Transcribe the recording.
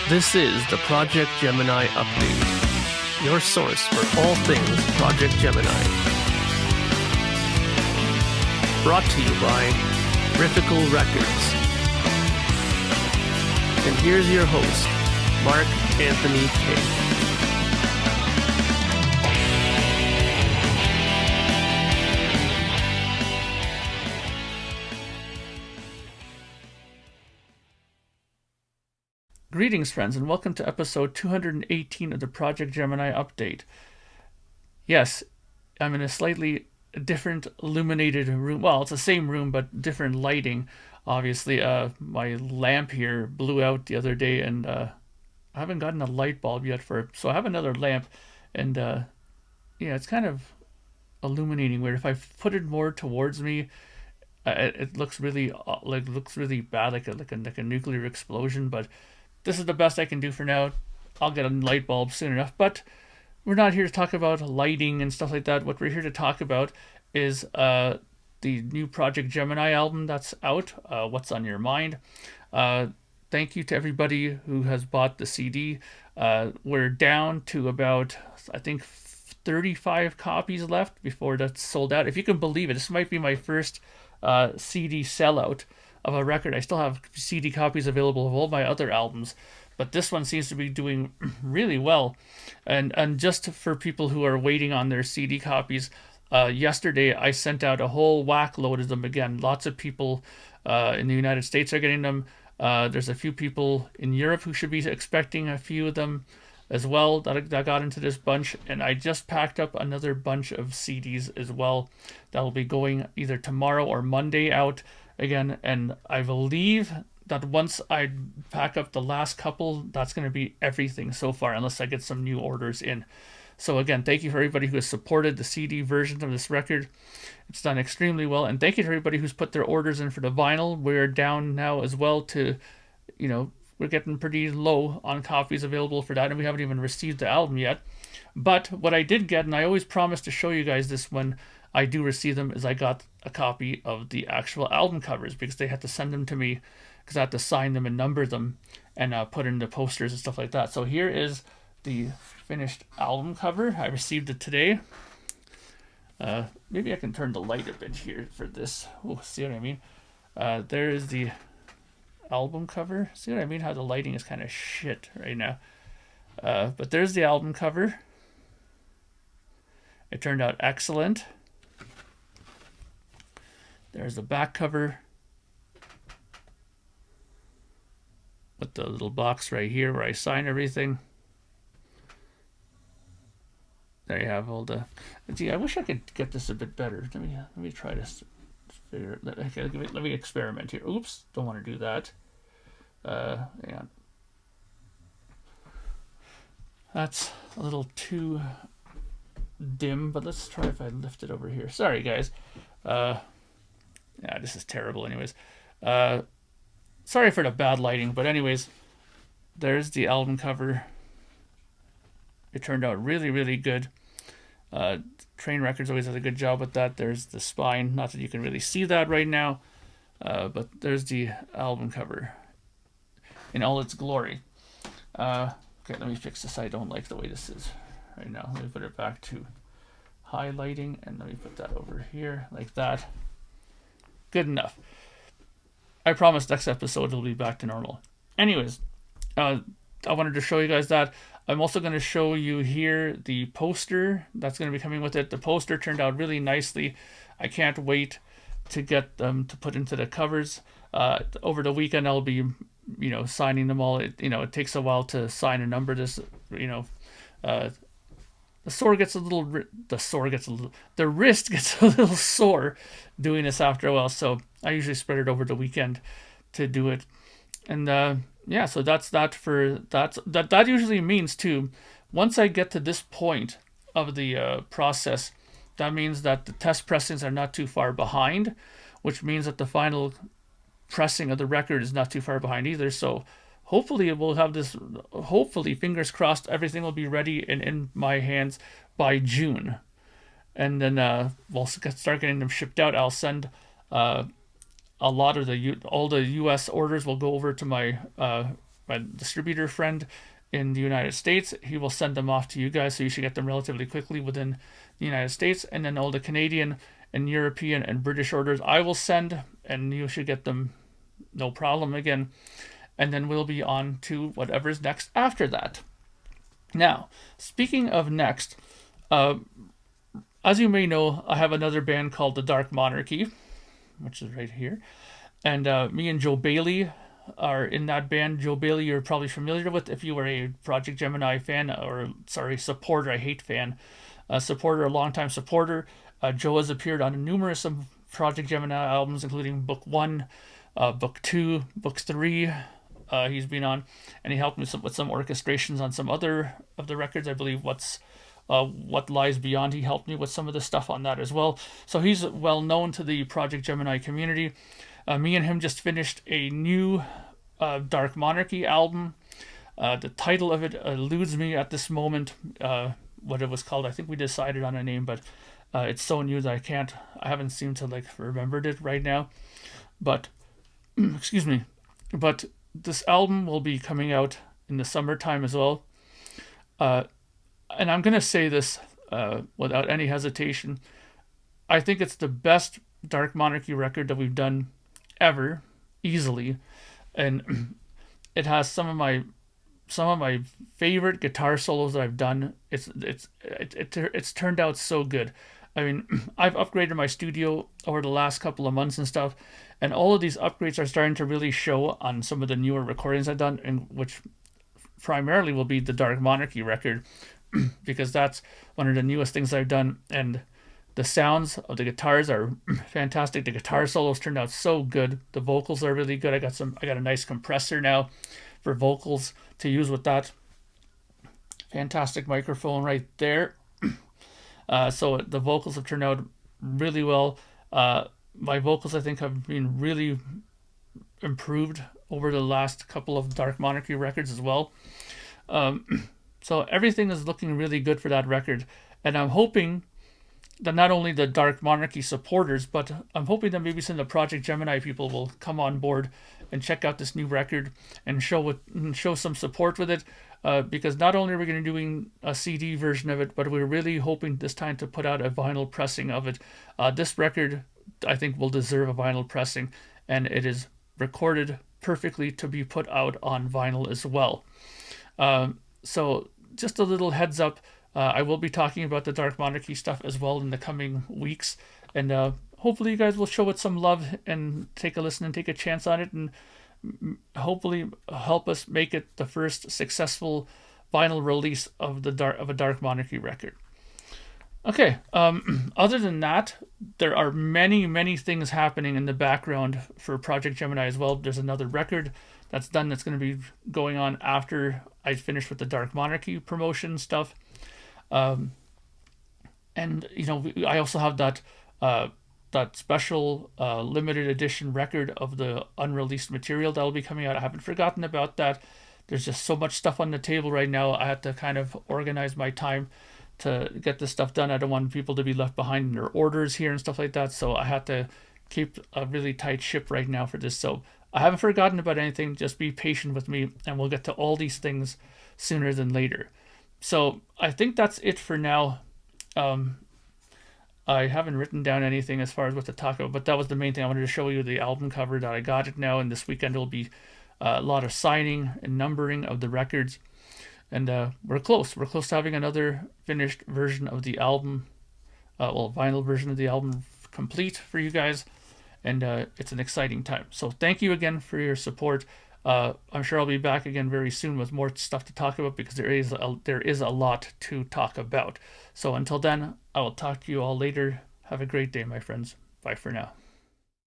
This is the Projekt Gemineye Update, your source for all things Projekt Gemineye. Brought to you by Riffical Records. And here's your host, Mark Anthony K. Greetings, friends, and welcome to episode 218 of the Projekt Gemineye Update. Yes, I'm in a slightly different illuminated room. Well, it's the same room, but different lighting. Obviously, my lamp here blew out the other day, and I haven't gotten a light bulb yet for it. So I have another lamp, and yeah, it's kind of illuminating weird. If I put it more towards me, it looks really bad, like a nuclear explosion, but this is the best I can do for now. I'll get a light bulb soon enough. But we're not here to talk about lighting and stuff like that. What we're here to talk about is the new Projekt Gemineye album that's out. What's on Your Mind? Thank you to everybody who has bought the CD. We're down to about, I think, 35 copies left before that's sold out. If you can believe it, this might be my first CD sellout of a record. I still have CD copies available of all my other albums, but this one seems to be doing really well. And just for people who are waiting on their CD copies, yesterday I sent out a whole whack load of them again. Lots of people in the United States are getting them. There's a few people in Europe who should be expecting a few of them as well that got into this bunch, and I just packed up another bunch of CDs as well that will be going either tomorrow or Monday out again. And I believe that once I pack up the last couple, that's going to be everything so far, unless I get some new orders in. So again, thank you for everybody who has supported the CD version of this record. It's done extremely well, and thank you to everybody who's put their orders in for the vinyl. We're down now as well to, we're getting pretty low on copies available for that, and we haven't even received the album yet. But what I did get, and I always promise to show you guys this when I do receive them, is I got a copy of the actual album covers, because they had to send them to me because I had to sign them and number them and put in the posters and stuff like that. So here is the finished album cover. I received it today. Maybe I can turn the light a bit here for this. Oh, see what I mean? There is the album cover. See what I mean? How the lighting is kind of shit right now. But there's the album cover. It turned out excellent. There's the back cover with the little box right here where I sign everything. There you have all the. Gee, I wish I could get this a bit better. Let me try this. Figure. Okay, let me experiment here. Oops, don't want to do that. Hang on. That's a little too dim, but let's try if I lift it over here. Sorry, guys. Yeah, this is terrible. Anyways, sorry for the bad lighting, but anyways, there's the album cover. It turned out really, really good. Train Records always does a good job with that. There's the spine. Not that you can really see that right now, but there's the album cover in all its glory. Okay, let me fix this. I don't like the way this is right now. Let me put it back to highlighting, and let me put that over here like that. Good enough. I promise next episode it'll be back to normal. Anyways, I wanted to show you guys that. I'm also going to show you here the poster that's going to be coming with it. The poster turned out really nicely. I can't wait to get them to put into the covers. Over the weekend I'll be, signing them all. It takes a while to sign and number this. The wrist gets a little sore doing this after a while, so I usually spread it over the weekend to do it. And yeah, so that's that for that. That usually means too, once I get to this point of the process, that means that the test pressings are not too far behind, which means that the final pressing of the record is not too far behind either. So hopefully we'll have this, hopefully, fingers crossed, everything will be ready and in my hands by June. And then we'll start getting them shipped out. I'll send a lot of all the U.S. orders will go over to my my distributor friend in the United States. He will send them off to you guys, so you should get them relatively quickly within the United States. And then all the Canadian and European and British orders I will send, and you should get them no problem again. And then we'll be on to whatever's next after that. Now, speaking of next, as you may know, I have another band called The Dark Monarchy, which is right here. And me and Joe Bailey are in that band. Joe Bailey you're probably familiar with if you were a Projekt Gemineye fan, or sorry, supporter. I hate fan. Supporter, a longtime supporter. Joe has appeared on numerous of Projekt Gemineye albums, including Book 1, Book 2, Book 3. He's been on, and he helped me with some orchestrations on some other of the records. I believe What Lies Beyond, he helped me with some of the stuff on that as well. So he's well known to the Projekt Gemineye community. Me and him just finished a new Dark Monarchy album. The title of it eludes me at this moment, what it was called. I think we decided on a name, but it's so new that I haven't seemed to remembered it right now. But, excuse me, but this album will be coming out in the summertime as well. And I'm going to say this without any hesitation. I think it's the best Dark Monarchy record that we've done ever, easily. And it has some of my favorite guitar solos that I've done. It's turned out so good. I mean, I've upgraded my studio over the last couple of months and stuff, and all of these upgrades are starting to really show on some of the newer recordings I've done, and which primarily will be the Dark Monarchy record, because that's one of the newest things I've done, and the sounds of the guitars are fantastic. The guitar solos turned out so good. The vocals are really good. I got a nice compressor now for vocals to use with that. Fantastic microphone right there. So the vocals have turned out really well. My vocals, I think, have been really improved over the last couple of Dark Monarchy records as well. So everything is looking really good for that record. And I'm hoping that not only the Dark Monarchy supporters, but I'm hoping that maybe some of the Projekt Gemineye people will come on board and check out this new record and show some support with it. Because not only are we going to be doing a CD version of it, but we're really hoping this time to put out a vinyl pressing of it. This record, I think, will deserve a vinyl pressing, and it is recorded perfectly to be put out on vinyl as well. So just a little heads up, I will be talking about the Dark Monarchy stuff as well in the coming weeks, and hopefully you guys will show it some love and take a listen and take a chance on it, and hopefully help us make it the first successful vinyl release of a Dark Monarchy record. Okay, other than that, there are many things happening in the background for Projekt Gemineye as well. There's another record that's done that's going to be going on after I finish with the Dark Monarchy promotion stuff. And I also have that special limited edition record of the unreleased material that will be coming out. I haven't forgotten about that. There's just so much stuff on the table right now. I have to kind of organize my time to get this stuff done. I don't want people to be left behind in their orders here and stuff like that. So I have to keep a really tight ship right now for this. So I haven't forgotten about anything. Just be patient with me, and we'll get to all these things sooner than later. So I think that's it for now. I haven't written down anything as far as what to talk about, but that was the main thing. I wanted to show you the album cover that I got it now, and this weekend will be a lot of signing and numbering of the records. And we're close. We're close to having another finished version of the album, vinyl version of the album complete for you guys. And it's an exciting time. So thank you again for your support. I'm sure I'll be back again very soon with more stuff to talk about, because there is a lot to talk about. So until then, I will talk to you all later. Have a great day, my friends. Bye for now.